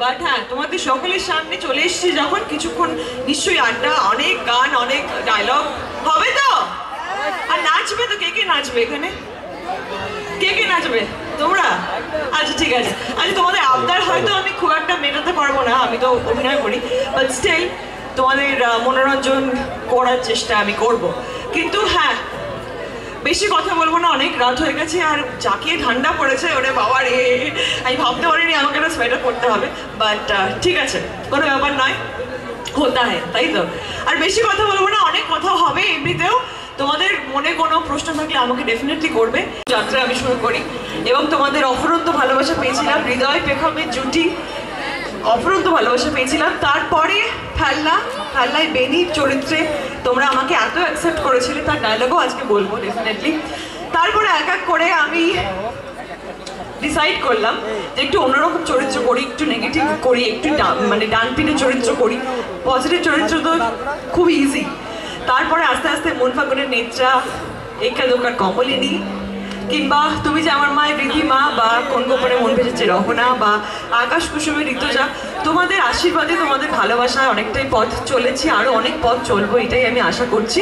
But হ্যাঁ, তোমাদের সকলের সামনে চলে এসেছি যখন, কিছুক্ষণ নিশ্চয়ই আড্ডা, অনেক গান, অনেক ডায়লগ হবে তো। আর নাচবে তো, কে কে নাচবে এখানে? কে কে নাচবে? তোমরা? আচ্ছা ঠিক আছে। আচ্ছা, তোমাদের আবদার হয়তো আমি খুব একটা মেটাতে পারবো না, আমি তো অভিনয় করি, বাট স্টিল তোমাদের মনোরঞ্জন করার চেষ্টা আমি করব। কিন্তু হ্যাঁ, বেশি কথা বলবো না, অনেক রাত হয়ে গেছে, আর জাকিয়ে ঠান্ডা পড়েছে, ওরে বাবা রে, আমি ভাবতে পারিনি আমাকে একটা সোয়েটার পরতে হবে, বাট ঠিক আছে, কোনো ব্যাপার নয়, হতা হয়, তাই তো। আর বেশি কথা বলবো না, অনেক কথা হবে এমনিতেও। তোমাদের মনে কোনো প্রশ্ন থাকলে আমাকে ডেফিনেটলি করবে। যাত্রা আমি শুরু করি, এবং তোমাদের অফুরন্ত ভালোবাসা পেয়েছিলাম, হৃদয় পেখমের জুটি, অফুরন্ত ভালোবাসা পেয়েছিলাম। তারপরে ফেলনায় বেনির চরিত্রে তোমরা আমাকে এত অ্যাকসেপ্ট করেছিলে, তার ডায়লগও আজকে বলবো ডেফিনেটলি। তারপরে এক এক করে আমি ডিসাইড করলাম যে একটু অন্যরকম চরিত্র করি, একটু নেগেটিভ করি, একটু মানে ডানপিনের চরিত্র করি, পজিটিভ চরিত্র তো খুব ইজি। তারপরে আস্তে আস্তে মন ফাগুনের নেত্রা, একা দোকার কমলিনী, কিংবা তুমি যে আমার মায়ের রিধিমা, বা কোন গোপনে মন ভেসেছে রহনা, বা আকাশ কুসুমের ঋতুজা, তোমাদের আশীর্বাদে, তোমাদের ভালোবাসায় অনেকটাই পথ চলেছি, আরো অনেক পথ চলবো, এটাই আমি আশা করছি।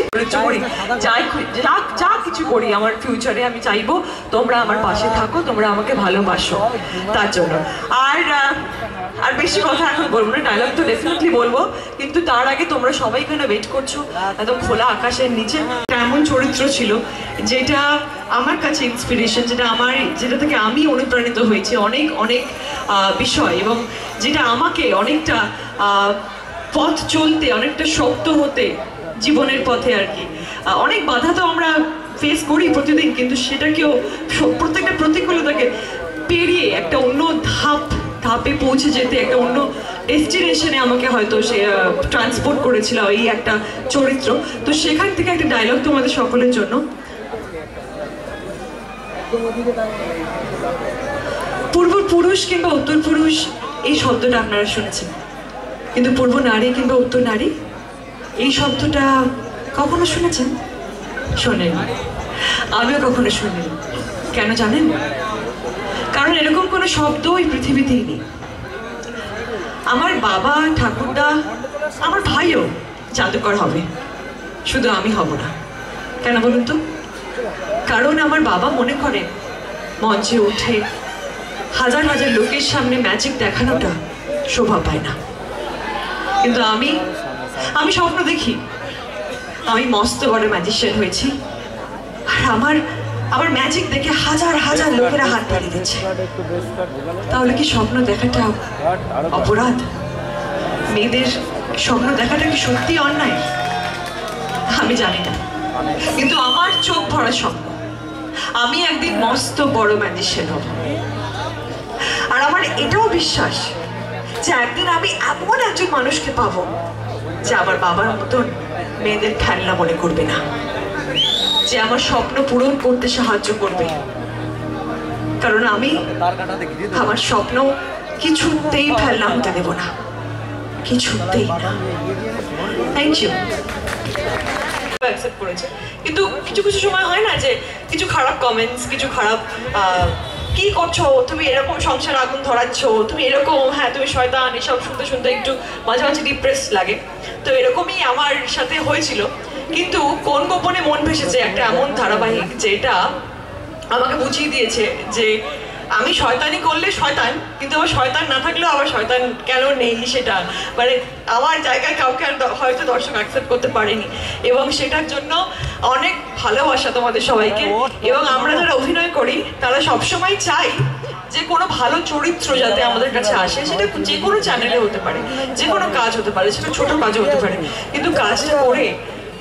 যা কিছু করি আমার ফিউচারে, আমি চাইবো তোমরা আমার পাশে থাকো, তোমরা আমাকে ভালোবাসো, তার জন্য। আর বেশি কথা এখন বলবো না, ডায়লগ তো ডেফিনেটলি বলবো, কিন্তু তার আগে তোমরা সবাই এখানে ওয়েট করছো একদম খোলা আকাশের নিচে। এমন চরিত্র ছিল যেটা আমার কাছে ইন্সপিরেশন, যেটা থেকে আমি অনুপ্রাণিত হয়েছি অনেক অনেক বিষয়, এবং যেটা আমাকে অনেকটা পথ চলতে, অনেকটা শক্ত হতে জীবনের পথে আর কি। অনেক বাধা তো আমরা ফেস করি প্রতিদিন, কিন্তু সেটাকেও প্রত্যেকটা প্রতিকূলতাকে পেরিয়ে একটা অন্য ধাপে পৌঁছে যেতে, একটা অন্য ডেস্টিনেশনে আমাকে হয়তো সে ট্রান্সপোর্ট করেছিল এই একটা চরিত্র। তো সেখান থেকে একটা ডায়লগ তোমাদের সকলের জন্য। পূর্বপুরুষ কিংবা উত্তর পুরুষ এই শব্দটা আপনারা শুনেছেন, কিন্তু পূর্ব নারী কিংবা উত্তর নারী এই শব্দটা কখনো শুনেছেন? শোনেন, আমিও কখনো শুনিনি। কেন জানেন? কারণ এরকম কোনো শব্দ এই পৃথিবীতেই নেই। আমার বাবা, ঠাকুরদা, আমার ভাইও জাদুকর হবে, শুধু আমি হব না। কেন বলুন তো? কারণ আমার বাবা মনে করে মঞ্চে উঠে হাজার হাজার লোকের সামনে ম্যাজিক দেখানোটা শোভা পায় না, কিন্তু আমি স্বপ্ন দেখি আমি মস্ত বড় ম্যাজিশিয়ান হয়েছি, আর আমার ম্যাজিক দেখে হাজার হাজার লোকেরা হাত বাড়িয়ে দিচ্ছে। তাহলে কি স্বপ্ন দেখাটা অপরাধ? মেয়েদের স্বপ্ন দেখাটা কি সত্যি অন্যায়? আমি জানি না, কিন্তু আমার চোখ ভরা স্বপ্ন আমি একদিন মস্ত বড় ম্যাজিশিয়ান হব। আর আমার এটাও বিশ্বাস যে একদিন আমি এমন একজন মানুষকে পাবো যে আমার বাবার মতন মেয়েদের খেলনা মনে করবে না, যে আমার স্বপ্ন পূরণ করতে সাহায্য করবে। কারণ আমি আমার স্বপ্ন কিছুতেই ফেলনা হতে দেব না, কিছুতেই না। Thank you. অ্যাকসেপ্ট করেছে, কিন্তু কিছু কিছু সময় হয় না যে কিছু খারাপ কমেন্টস, কিছু খারাপ কি করছো তুমি, এরকম সংসার আগুন ধরাচ্ছ তুমি, এরকম, হ্যাঁ তুমি শয়তান, এসব শুনতে শুনতে একটু মাঝে মাঝে ডিপ্রেস লাগে। তো এরকমই আমার সাথে হয়েছিল। কিন্তু কোন গোপনে মন ভেসেছে একটা এমন ধারাবাহিক যেটা আমাকে বুঝিয়ে দিয়েছে যে আমি শয়তানি করলে শয়তান, কিন্তু আমার শয়তান না থাকলেও আবার শয়তান কেন নেই, সেটা মানে আমার জায়গায় কাউকে হয়তো দর্শক অ্যাকসেপ্ট করতে পারেনি, এবং সেটার জন্য অনেক ভালোবাসা তোমাদের সবাইকে। এবং আমরা যারা অভিনয় করি তারা সবসময় চাই যে কোনো ভালো চরিত্র যাতে আমাদের কাছে আসে, সেটা যে কোনো চ্যানেলে হতে পারে, যে কোনো কাজ হতে পারে, সেটা ছোট কাজও হতে পারে, কিন্তু কাজটা করে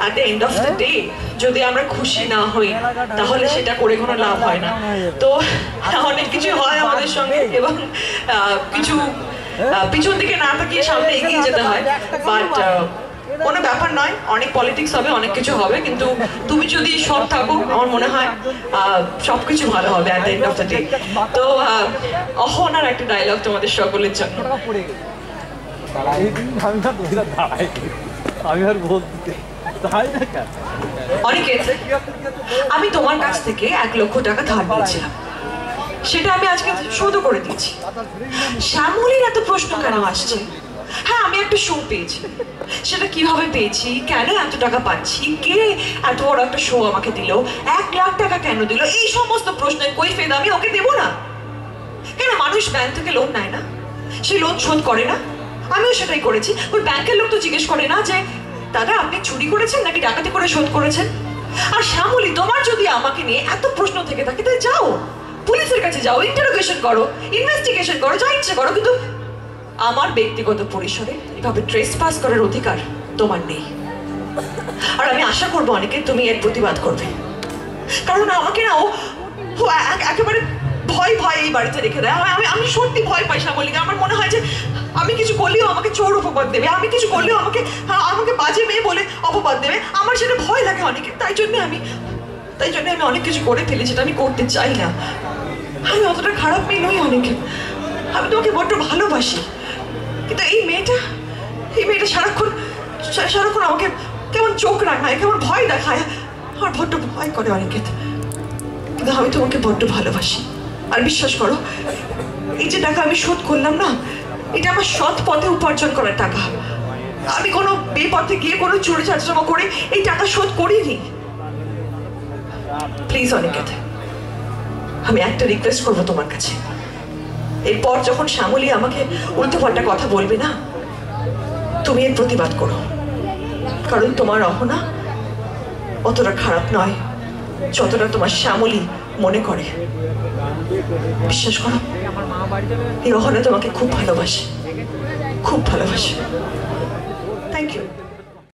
at the end of the day যদি আমরা খুশি না হই তাহলে সেটা করে কোনো লাভ হয় না। তো অনেক কিছু হয় আমাদের সঙ্গে, এবং কিছু পিছন দিকে না তাকিয়ে সামনে এগিয়ে যেতে হয়, বাট কোনো ব্যাপার নয়, অনেক পলিটিক্স হবে, অনেক কিছু হবে, কিন্তু তুমি যদি সৎ থাকো আমার মনে হয় সবকিছু ভালো হবে at the end of the day। তো অহনার একটা ডায়লগ তোমাদের সকলের জন্য। অনিকেত, আমি তোমার কাছ থেকে 1 লক্ষ টাকা ধার নিয়েছিলাম, সেটা আমি আজকে শোধও করে দিচ্ছি। শ্যামলীর এত প্রশ্ন কেন আসছে? হ্যাঁ, আমি একটা শো পেয়েছি, সেটা কিভাবে পেয়েছি, কেন এত টাকা পাচ্ছি, কে এত বড় একটা শো আমাকে দিল, 1,00,000 টাকা কেন দিল, এই সমস্ত প্রশ্নের কৈফিয়ত আমি ওকে দেবো না কেন? মানুষ ব্যাংক থেকে লোন নেয় না, সেই লোন শোধ করে না? আমিও সেটাই করেছি। ওই ব্যাংকের লোক তো জিজ্ঞেস করে না যে দাদা আপনি চুরি করেছেন নাকি ডাকাতি করে শোধ করেছেন। আর শ্যামলী, তোমার যদি আমাকে নিয়ে এত প্রশ্ন থেকে থাকে তাহলে যাও পুলিশের কাছে, যাও, ইন্টারোগেশন করো, ইনভেস্টিগেশন করো, যা ইচ্ছে করো, কিন্তু আমার ব্যক্তিগত পরিসরে এভাবে ট্রেসপাস করার অধিকার তোমার নেই। আর আমি আশা করবো অনেকে তুমি এর প্রতিবাদ করবে, কারণ আমাকে না ও একেবারে ভয় ভয় এই বাড়িতে রেখে দেয়। আমি সত্যি ভয় পাই শ্যামলীকে। আমার মনে হয় যে আমি কিছু করলেও আমাকে চোর অপবাদ দেবে, আমি কিছু করলেও আমাকে বাজে মেয়ে বলে অপবাদ দেবে। আমার সেটা ভয় লাগে অনেকে। তাই জন্য আমি অনেক কিছু করে ফেলি যেটা আমি করতে চাই না। আমি অতটা খারাপ মেয়ে নই অনেকে, আমি তোমাকে বড্ড ভালোবাসি, কিন্তু এই মেয়েটা সারাক্ষণ আমাকে কেমন চোখ রাখায়, কেমন ভয় দেখায়। আমার বড্ড ভয় করে অনেকে, কিন্তু আমি তোমাকে বড্ড ভালোবাসি। আর বিশ্বাস করো, এই যে টাকা আমি শোধ করলাম না, এটা আমার সৎ পথে উপার্জন করার টাকা। আমি কোনো বেপথে গিয়ে কোনো চুরি চাচরামা করে এই টাকা শোধ করিনি। প্লিজ অনিকেত, আমি একটা রিকোয়েস্ট করবো তোমার কাছে, এরপর যখন শ্যামলী আমাকে উল্টোপাল্টা কথা বলবে না, তুমি এর প্রতিবাদ করো, কারণ তোমার অহনা অতটা খারাপ নয় যতটা তোমার শ্যামলী মনে করে। বিশ্বাস করো, এই অহনা তোমাকে খুব ভালোবাসে, খুব ভালোবাসে।